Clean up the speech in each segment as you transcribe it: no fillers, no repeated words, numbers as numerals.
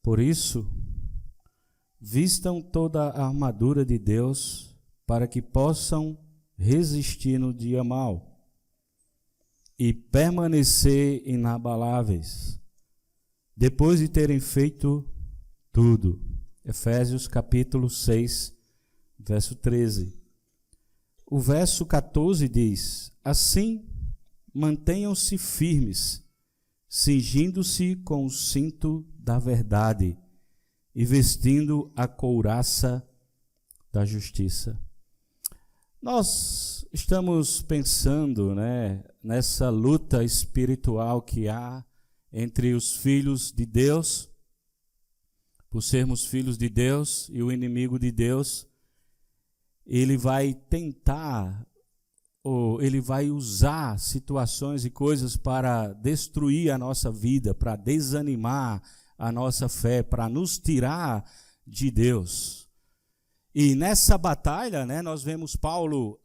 Por isso, vistam toda a armadura de Deus para que possam resistir no dia mau e permanecer inabaláveis, depois de terem feito tudo. Efésios capítulo 6, verso 13. O verso 14 diz: assim, mantenham-se firmes, cingindo-se com o cinto da verdade e vestindo a couraça da justiça. Nós estamos pensando, nessa luta espiritual que há entre os filhos de Deus, por sermos filhos de Deus, e o inimigo de Deus. Ele vai tentar, ou ele vai usar situações e coisas para destruir a nossa vida, para desanimar a nossa fé, para nos tirar de Deus. E nessa batalha, nós vemos Paulo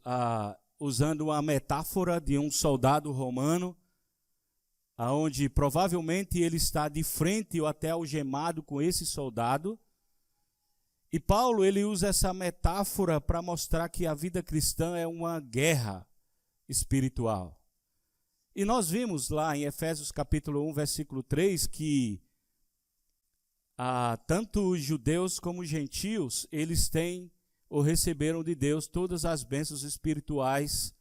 usando uma metáfora de um soldado romano, onde provavelmente ele está de frente ou até algemado com esse soldado. E Paulo ele usa essa metáfora para mostrar que a vida cristã é uma guerra espiritual. E nós vimos lá em Efésios capítulo 1, versículo 3, que tanto os judeus como os gentios, eles têm ou receberam de Deus todas as bênçãos espirituais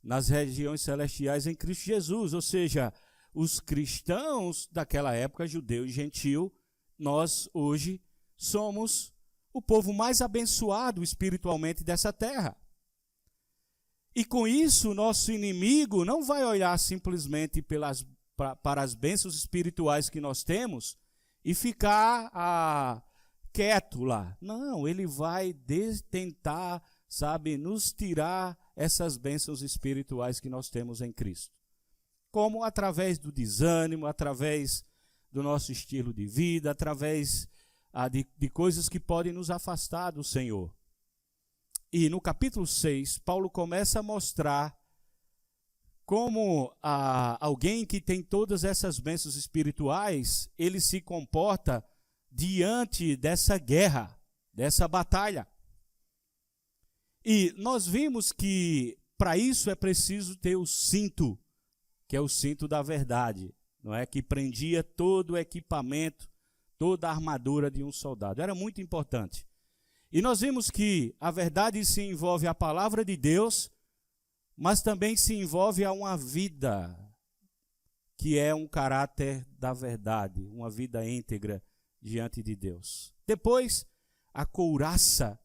nas regiões celestiais em Cristo Jesus. Ou seja, os cristãos daquela época, judeu e gentio, nós hoje somos o povo mais abençoado espiritualmente dessa terra. E com isso, nosso inimigo não vai olhar simplesmente para as bênçãos espirituais que nós temos e ficar quieto lá. Não, ele vai tentar, nos tirar essas bênçãos espirituais que nós temos em Cristo. Como através do desânimo, através do nosso estilo de vida, através de coisas que podem nos afastar do Senhor. E no capítulo 6, Paulo começa a mostrar como alguém que tem todas essas bênçãos espirituais, ele se comporta diante dessa guerra, dessa batalha. E nós vimos que para isso é preciso ter o cinto, que é o cinto da verdade, não é? Que prendia todo o equipamento, toda a armadura de um soldado. Era muito importante. E nós vimos que a verdade se envolve a palavra de Deus, mas também se envolve a uma vida que é um caráter da verdade, uma vida íntegra diante de Deus. Depois, a couraça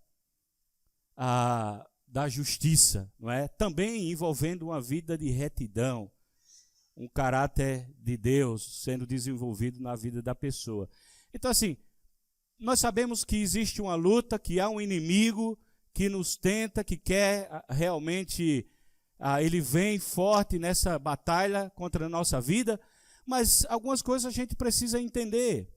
da justiça, não é? Também envolvendo uma vida de retidão, um caráter de Deus sendo desenvolvido na vida da pessoa. Então, assim, nós sabemos que existe uma luta, que há um inimigo que nos tenta, que quer realmente, ele vem forte nessa batalha contra a nossa vida, mas algumas coisas a gente precisa entender,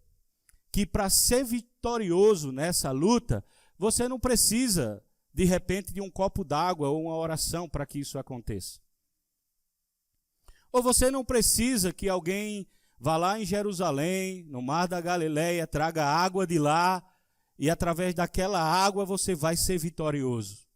que para ser vitorioso nessa luta, você não precisa, de repente, de um copo d'água ou uma oração para que isso aconteça. Ou você não precisa que alguém vá lá em Jerusalém, no Mar da Galileia, traga água de lá, e através daquela água você vai ser vitorioso.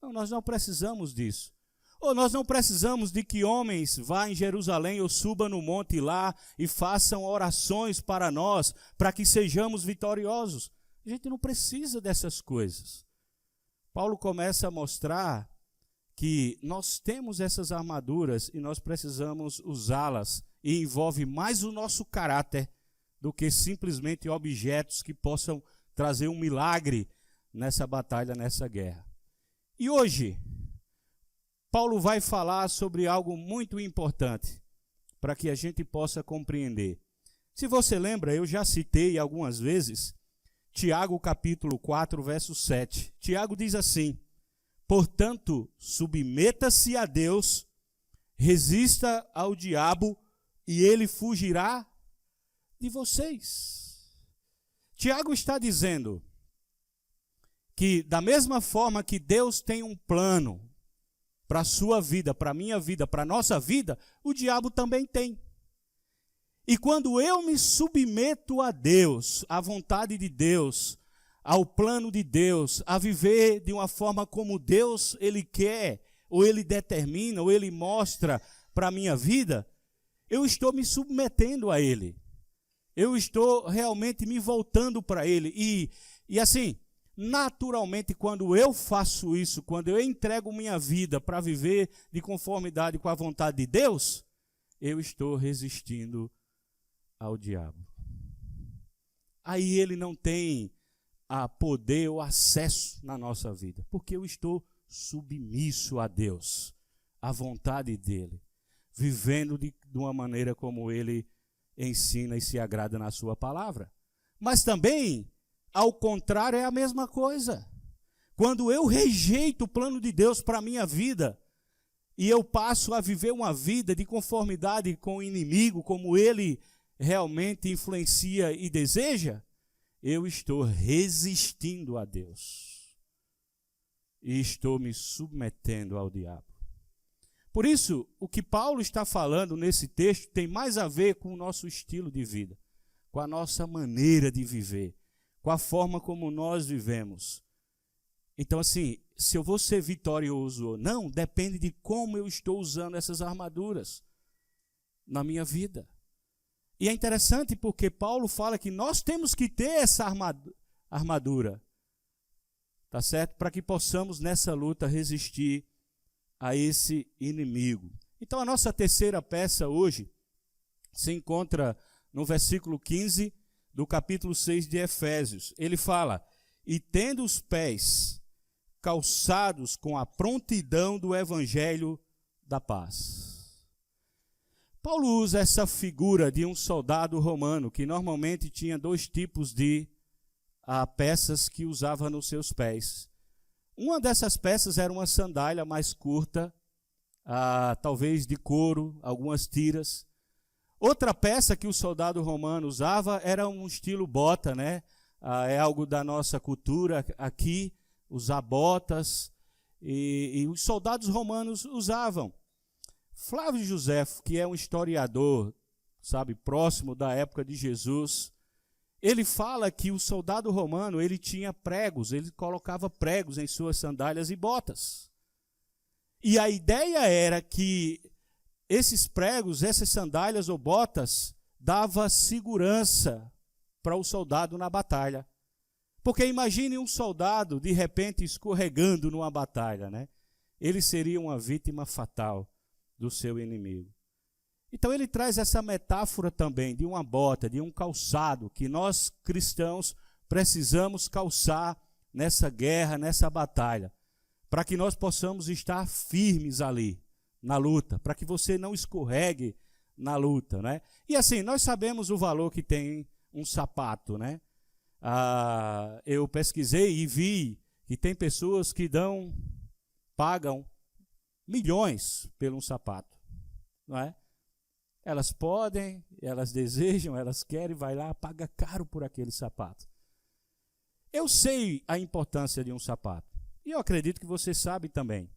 Não, nós não precisamos disso. Ou nós não precisamos de que homens vá em Jerusalém ou subam no monte lá e façam orações para nós, para que sejamos vitoriosos. A gente não precisa dessas coisas. Paulo começa a mostrar que nós temos essas armaduras e nós precisamos usá-las, e envolve mais o nosso caráter do que simplesmente objetos que possam trazer um milagre nessa batalha, nessa guerra. E hoje, Paulo vai falar sobre algo muito importante para que a gente possa compreender. Se você lembra, eu já citei algumas vezes Tiago capítulo 4, verso 7. Tiago diz assim: portanto, submeta-se a Deus, resista ao diabo e ele fugirá de vocês. Tiago está dizendo que da mesma forma que Deus tem um plano para a sua vida, para a minha vida, para a nossa vida, o diabo também tem. E quando eu me submeto a Deus, à vontade de Deus, ao plano de Deus, a viver de uma forma como Deus Ele quer, ou Ele determina, ou Ele mostra para a minha vida, eu estou me submetendo a Ele. Eu estou realmente me voltando para Ele. E assim, naturalmente, quando eu faço isso, quando eu entrego minha vida para viver de conformidade com a vontade de Deus, eu estou resistindo ao diabo. Aí ele não tem a poder ou acesso na nossa vida, porque eu estou submisso a Deus, à vontade dele, vivendo de uma maneira como ele ensina e se agrada na sua palavra. Mas também, ao contrário, é a mesma coisa. Quando eu rejeito o plano de Deus para a minha vida, e eu passo a viver uma vida de conformidade com o inimigo, como ele realmente influencia e deseja, eu estou resistindo a Deus. E estou me submetendo ao diabo. Por isso, o que Paulo está falando nesse texto tem mais a ver com o nosso estilo de vida, com a nossa maneira de viver, com a forma como nós vivemos. Então, assim, se eu vou ser vitorioso ou não, depende de como eu estou usando essas armaduras na minha vida. E é interessante porque Paulo fala que nós temos que ter essa armadura, tá certo? Para que possamos nessa luta resistir a esse inimigo. Então a nossa terceira peça hoje se encontra no versículo 15 do capítulo 6 de Efésios. Ele fala: e tendo os pés calçados com a prontidão do evangelho da paz. Paulo usa essa figura de um soldado romano que normalmente tinha dois tipos de peças que usava nos seus pés. Uma dessas peças era uma sandália mais curta, talvez de couro, algumas tiras. Outra peça que o soldado romano usava era um estilo bota, né? É algo da nossa cultura aqui, usar botas, e os soldados romanos usavam. Flávio Joséfo, que é um historiador, sabe, próximo da época de Jesus, ele fala que o soldado romano, ele tinha pregos, ele colocava pregos em suas sandálias e botas. E a ideia era que esses pregos, essas sandálias ou botas, dava segurança para o soldado na batalha. Porque imagine um soldado, de repente, escorregando numa batalha, né? Ele seria uma vítima fatal do seu inimigo. Então ele traz essa metáfora também de uma bota, de um calçado, que nós cristãos precisamos calçar nessa guerra, nessa batalha, para que nós possamos estar firmes ali, na luta, para que você não escorregue na luta, né? E assim, nós sabemos o valor que tem um sapato, né? Eu pesquisei e vi que tem pessoas que pagam milhões por um sapato, não é? Elas podem, elas desejam, elas querem, vai lá, paga caro por aquele sapato. Eu sei a importância de um sapato, e eu acredito que você sabe também.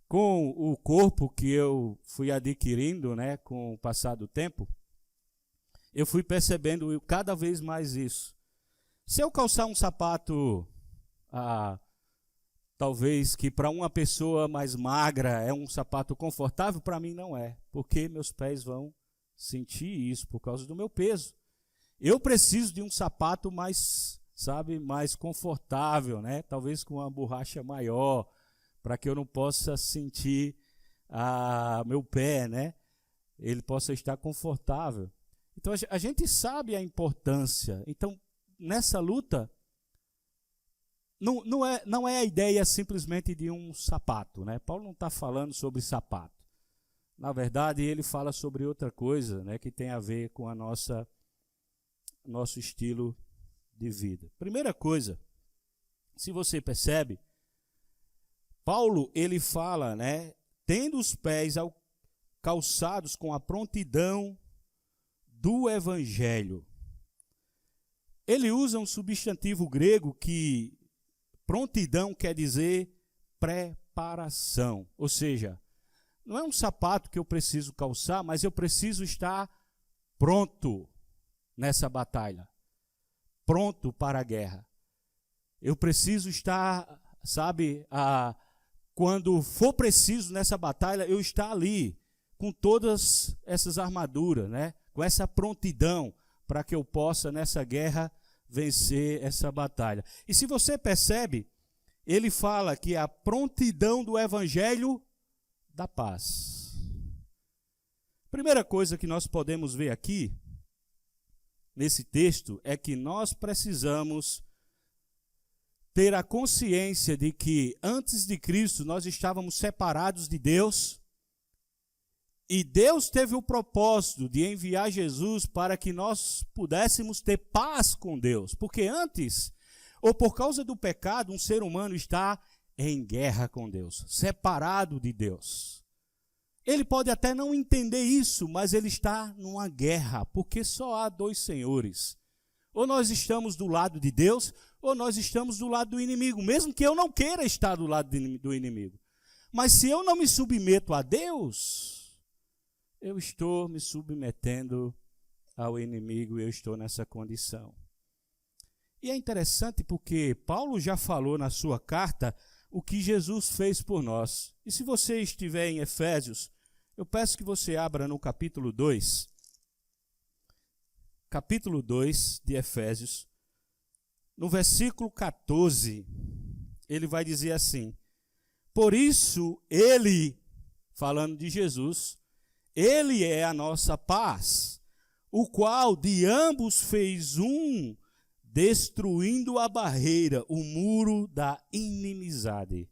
Com o corpo que eu fui adquirindo, né, com o passar do tempo, eu fui percebendo cada vez mais isso. Se eu calçar um sapato, talvez que para uma pessoa mais magra é um sapato confortável, para mim não é, porque meus pés vão sentir isso por causa do meu peso. Eu preciso de um sapato mais, sabe, mais confortável, né? Talvez com uma borracha maior, para que eu não possa sentir meu pé, né? Ele possa estar confortável. Então a gente sabe a importância. Então nessa luta não é a ideia simplesmente de um sapato, né? Paulo não está falando sobre sapato. Na verdade, ele fala sobre outra coisa, né, que tem a ver com nosso estilo de vida. Primeira coisa, se você percebe, Paulo ele fala, né, tendo os pés calçados com a prontidão do evangelho. Ele usa um substantivo grego que prontidão quer dizer preparação, ou seja, não é um sapato que eu preciso calçar, mas eu preciso estar pronto nessa batalha, pronto para a guerra. Eu preciso estar, quando for preciso nessa batalha, eu estar ali, com todas essas armaduras, né? Com essa prontidão, para que eu possa, nessa guerra, vencer essa batalha. E se você percebe, ele fala que a prontidão do evangelho da paz. Primeira coisa que nós podemos ver aqui, nesse texto, é que nós precisamos ter a consciência de que antes de Cristo nós estávamos separados de Deus, e Deus teve o propósito de enviar Jesus para que nós pudéssemos ter paz com Deus, porque antes, ou por causa do pecado, um ser humano está em guerra com Deus, separado de Deus. Ele pode até não entender isso, mas ele está numa guerra, porque só há dois senhores. Ou nós estamos do lado de Deus, ou nós estamos do lado do inimigo, mesmo que eu não queira estar do lado do inimigo. Mas se eu não me submeto a Deus, eu estou me submetendo ao inimigo, eu estou nessa condição. E é interessante porque Paulo já falou na sua carta o que Jesus fez por nós. E se você estiver em Efésios, eu peço que você abra no capítulo 2. Capítulo 2 de Efésios. No versículo 14, ele vai dizer assim: por isso ele, falando de Jesus, ele é a nossa paz, o qual de ambos fez um, destruindo a barreira, o muro da inimizade.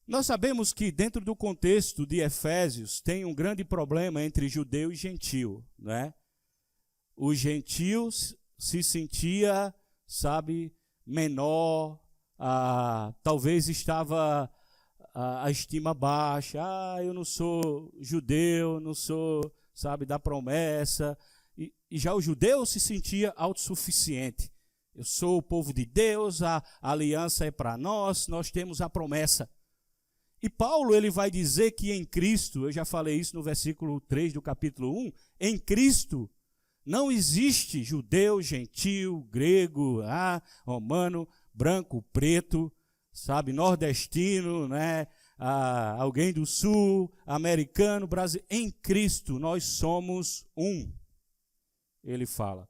Nós sabemos que dentro do contexto de Efésios tem um grande problema entre judeu e gentil, né? O gentil se sentia, menor, talvez estava a estima baixa, eu não sou judeu, não sou, da promessa. E já o judeu se sentia autossuficiente. Eu sou o povo de Deus, a aliança é para nós temos a promessa. E Paulo ele vai dizer que em Cristo, eu já falei isso no versículo 3 do capítulo 1, em Cristo não existe judeu, gentil, grego, romano, branco, preto, nordestino, né? Alguém do sul, americano, brasileiro. Em Cristo nós somos um, ele fala.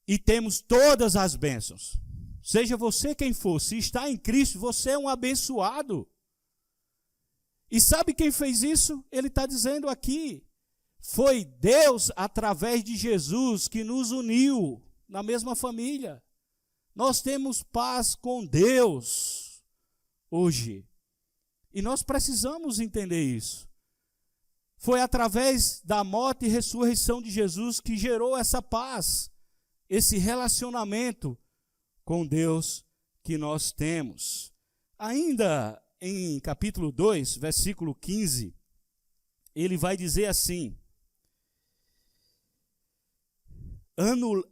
E temos todas as bênçãos. Seja você quem for, se está em Cristo, você é um abençoado. E sabe quem fez isso? Ele está dizendo aqui. Foi Deus, através de Jesus, que nos uniu na mesma família. Nós temos paz com Deus hoje. E nós precisamos entender isso. Foi através da morte e ressurreição de Jesus que gerou essa paz, esse relacionamento com Deus que nós temos. Ainda em capítulo 2, versículo 15, ele vai dizer assim: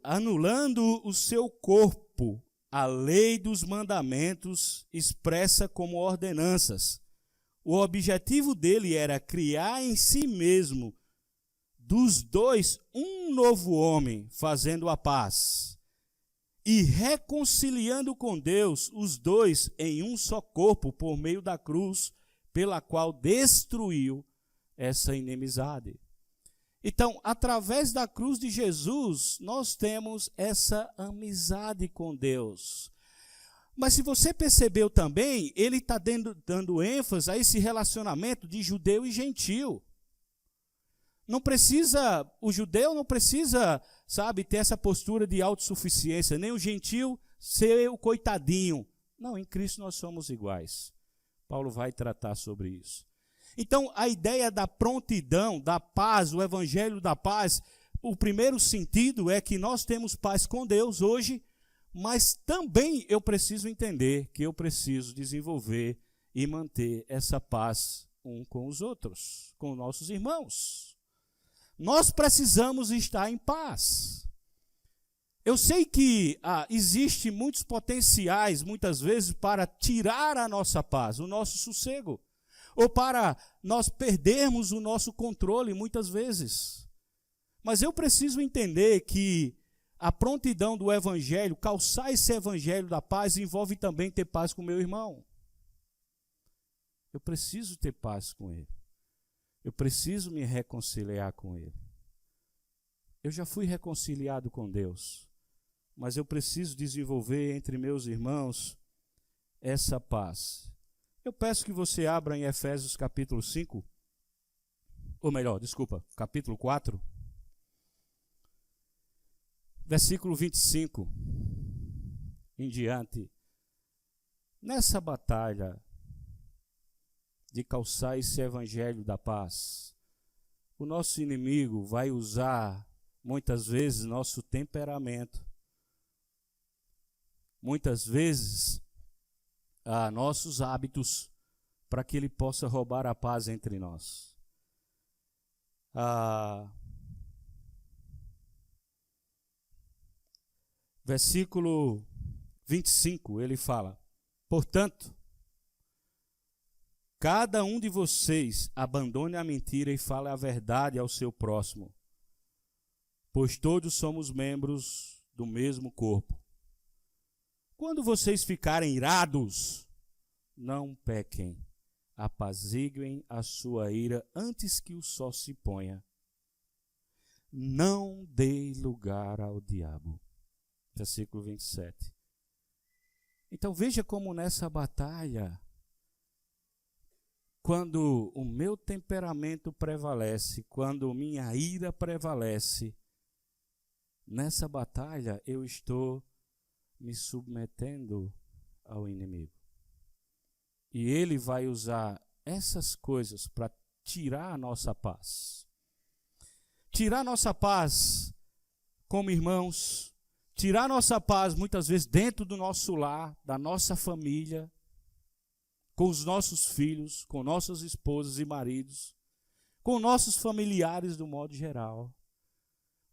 anulando o seu corpo, a lei dos mandamentos expressa como ordenanças. O objetivo dele era criar em si mesmo, dos dois, um novo homem, fazendo a paz, e reconciliando com Deus os dois em um só corpo, por meio da cruz, pela qual destruiu essa inimizade. Então, através da cruz de Jesus, nós temos essa amizade com Deus. Mas se você percebeu também, ele está dando ênfase a esse relacionamento de judeu e gentil. O judeu não precisa, ter essa postura de autossuficiência, nem o gentil ser o coitadinho. Não, em Cristo nós somos iguais. Paulo vai tratar sobre isso. Então, a ideia da prontidão, da paz, o evangelho da paz, o primeiro sentido é que nós temos paz com Deus hoje, mas também eu preciso entender que eu preciso desenvolver e manter essa paz um com os outros, com nossos irmãos. Nós precisamos estar em paz. Eu sei que existe muitos potenciais, muitas vezes, para tirar a nossa paz, o nosso sossego. ou para nós perdermos o nosso controle muitas vezes. Mas eu preciso entender que a prontidão do evangelho, calçar esse evangelho da paz, envolve também ter paz com o meu irmão. Eu preciso ter paz com ele. Eu preciso me reconciliar com ele. Eu já fui reconciliado com Deus, mas eu preciso desenvolver entre meus irmãos essa paz. Eu peço que você abra em Efésios capítulo 5, ou melhor, capítulo 4, versículo 25 em diante. Nessa batalha de calçar esse evangelho da paz, o nosso inimigo vai usar muitas vezes nosso temperamento, muitas vezes nossos hábitos, para que ele possa roubar a paz entre nós. Versículo 25, ele fala: portanto, cada um de vocês abandone a mentira e fale a verdade ao seu próximo, pois todos somos membros do mesmo corpo. Quando vocês ficarem irados, não pequem, apaziguem a sua ira antes que o sol se ponha. Não dê lugar ao diabo. Versículo 27. Então veja como nessa batalha, quando o meu temperamento prevalece, quando minha ira prevalece, nessa batalha eu estou me submetendo ao inimigo. E ele vai usar essas coisas para tirar a nossa paz. Tirar a nossa paz como irmãos, tirar a nossa paz muitas vezes dentro do nosso lar, da nossa família, com os nossos filhos, com nossas esposas e maridos, com nossos familiares do modo geral.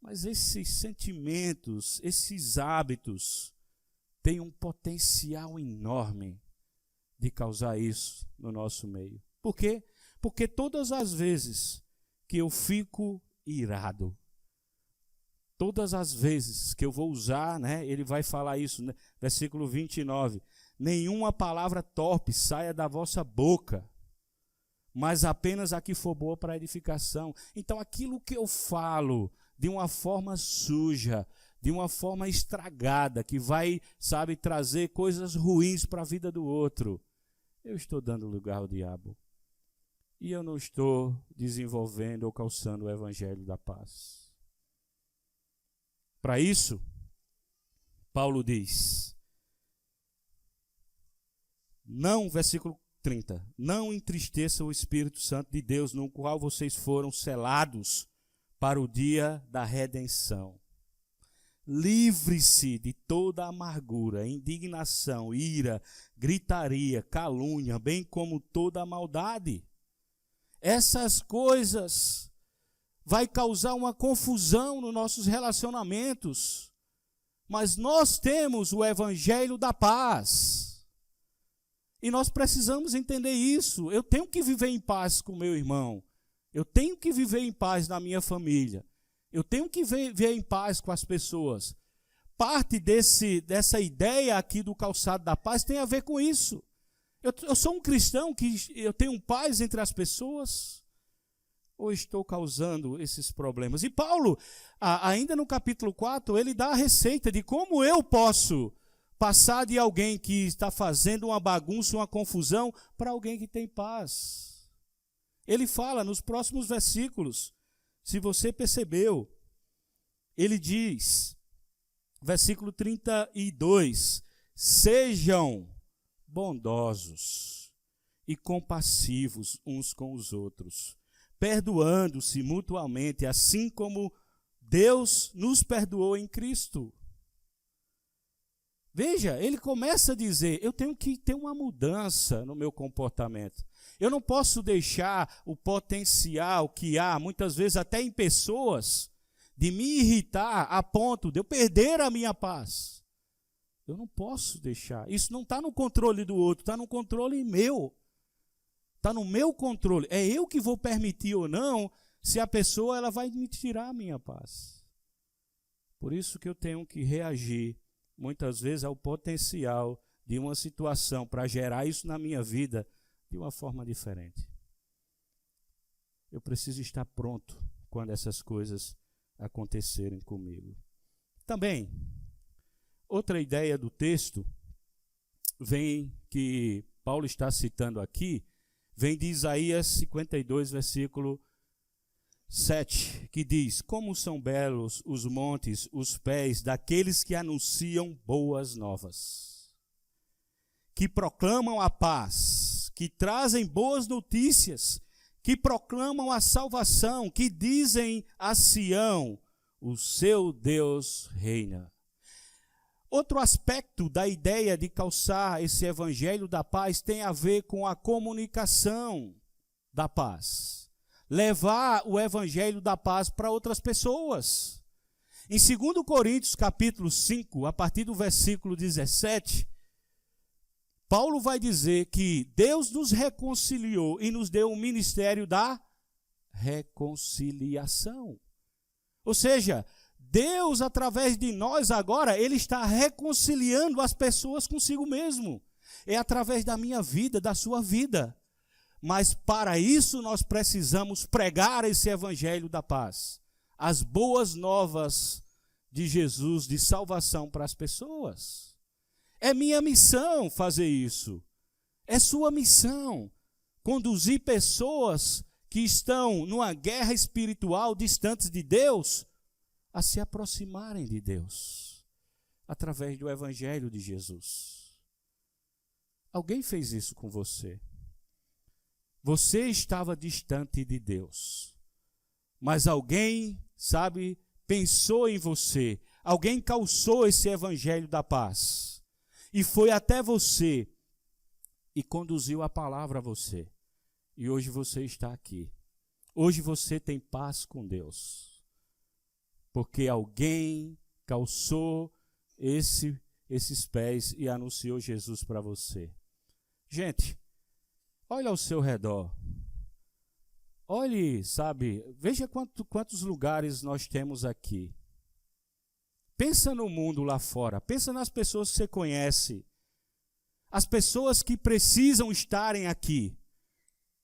Mas esses sentimentos, esses hábitos, têm um potencial enorme de causar isso no nosso meio. Por quê? Porque todas as vezes que eu fico irado, todas as vezes que eu vou usar, ele vai falar isso, versículo 29, nenhuma palavra torpe saia da vossa boca, mas apenas a que for boa para edificação. Então aquilo que eu falo de uma forma suja, de uma forma estragada, que vai, trazer coisas ruins para a vida do outro, eu estou dando lugar ao diabo. E eu não estou desenvolvendo ou calçando o evangelho da paz. Para isso, Paulo diz, versículo 30, não entristeça o Espírito Santo de Deus, no qual vocês foram selados para o dia da redenção. Livre-se de toda amargura, indignação, ira, gritaria, calúnia, bem como toda a maldade. Essas coisas vai causar uma confusão nos nossos relacionamentos. Mas nós temos o evangelho da paz. E nós precisamos entender isso. Eu tenho que viver em paz com meu irmão. Eu tenho que viver em paz na minha família. Eu tenho que viver em paz com as pessoas. Parte dessa ideia aqui do calçado da paz tem a ver com isso. Eu sou um cristão que eu tenho paz entre as pessoas, ou estou causando esses problemas? E Paulo, ainda no capítulo 4, ele dá a receita de como eu posso passar de alguém que está fazendo uma bagunça, uma confusão, para alguém que tem paz. Ele fala nos próximos versículos, se você percebeu, ele diz, versículo 32, sejam bondosos e compassivos uns com os outros, perdoando-se mutuamente, assim como Deus nos perdoou em Cristo. Veja, ele começa a dizer, eu tenho que ter uma mudança no meu comportamento. Eu não posso deixar o potencial que há, muitas vezes até em pessoas, de me irritar a ponto de eu perder a minha paz. Eu não posso deixar. Isso não está no controle do outro, está no controle meu. Está no meu controle. É eu que vou permitir ou não se a pessoa ela vai me tirar a minha paz. Por isso que eu tenho que reagir, muitas vezes, ao potencial de uma situação para gerar isso na minha vida de uma forma diferente. Eu preciso estar pronto quando essas coisas acontecerem comigo. Também, outra ideia do texto vem que Paulo está citando aqui, vem de Isaías 52, versículo 7, que diz: como são belos os montes, os pés daqueles que anunciam boas novas, que proclamam a paz, que trazem boas notícias, que proclamam a salvação, que dizem a Sião: o seu Deus reina. Outro aspecto da ideia de calçar esse evangelho da paz tem a ver com a comunicação da paz. Levar o evangelho da paz para outras pessoas. Em 2 Coríntios, capítulo 5, a partir do versículo 17, Paulo vai dizer que Deus nos reconciliou e nos deu o ministério da reconciliação. Ou seja, Deus, através de nós agora, Ele está reconciliando as pessoas consigo mesmo. É através da minha vida, da sua vida. Mas para isso nós precisamos pregar esse evangelho da paz. As boas novas de Jesus, de salvação para as pessoas. É minha missão fazer isso. É sua missão. Conduzir pessoas que estão numa guerra espiritual, distantes de Deus, a se aproximarem de Deus, através do evangelho de Jesus. Alguém fez isso com você. Você estava distante de Deus, mas alguém, pensou em você. Alguém calçou esse evangelho da paz e foi até você e conduziu a palavra a você. E hoje você está aqui. Hoje você tem paz com Deus. Porque alguém calçou esses pés e anunciou Jesus para você. Gente, olha ao seu redor. Olhe, veja quantos lugares nós temos aqui. Pensa no mundo lá fora. Pensa nas pessoas que você conhece. As pessoas que precisam estarem aqui.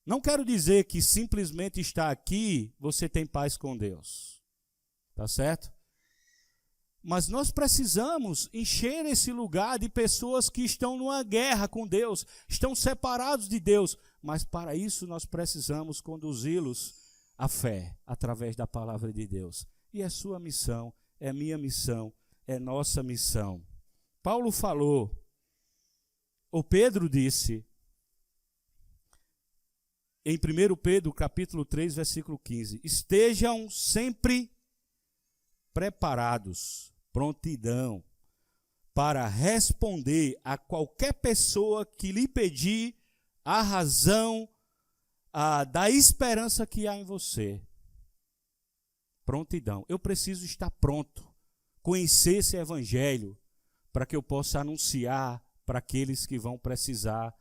Não quero dizer que simplesmente estar aqui você tem paz com Deus. Tá certo? Mas nós precisamos encher esse lugar de pessoas que estão numa guerra com Deus, estão separados de Deus, mas para isso nós precisamos conduzi-los à fé, através da palavra de Deus. E é sua missão, é minha missão, é nossa missão. Paulo falou, ou Pedro disse, em 1 Pedro, capítulo 3, versículo 15, estejam sempre preparados, prontidão, para responder a qualquer pessoa que lhe pedir a razão da esperança que há em você. Prontidão. Eu preciso estar pronto, conhecer esse evangelho, para que eu possa anunciar para aqueles que vão precisar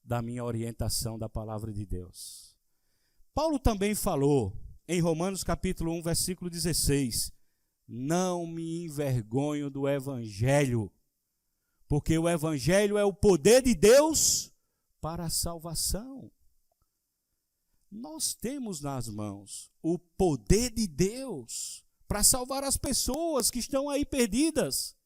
da minha orientação da palavra de Deus. Paulo também falou, em Romanos capítulo 1, versículo 16, não me envergonho do evangelho, porque o evangelho é o poder de Deus para a salvação. Nós temos nas mãos o poder de Deus para salvar as pessoas que estão aí perdidas.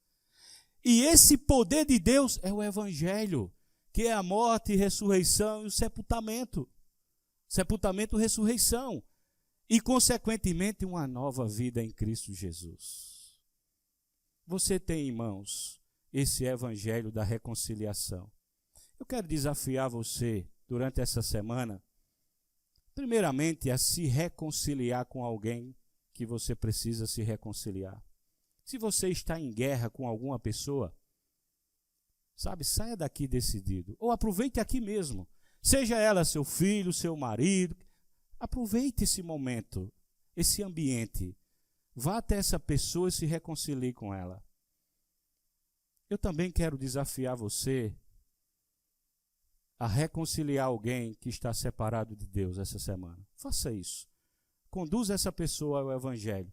E esse poder de Deus é o evangelho, que é a morte, ressurreição e o sepultamento. Sepultamento, ressurreição. E, consequentemente, uma nova vida em Cristo Jesus. Você tem em mãos esse evangelho da reconciliação. Eu quero desafiar você, durante essa semana, primeiramente, a se reconciliar com alguém que você precisa se reconciliar. Se você está em guerra com alguma pessoa, saia daqui decidido. Ou aproveite aqui mesmo. Seja ela seu filho, seu marido. Aproveite esse momento, esse ambiente. Vá até essa pessoa e se reconcilie com ela. Eu também quero desafiar você a reconciliar alguém que está separado de Deus essa semana. Faça isso. Conduza essa pessoa ao Evangelho,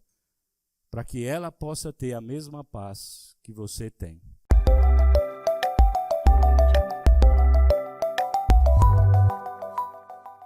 para que ela possa ter a mesma paz que você tem.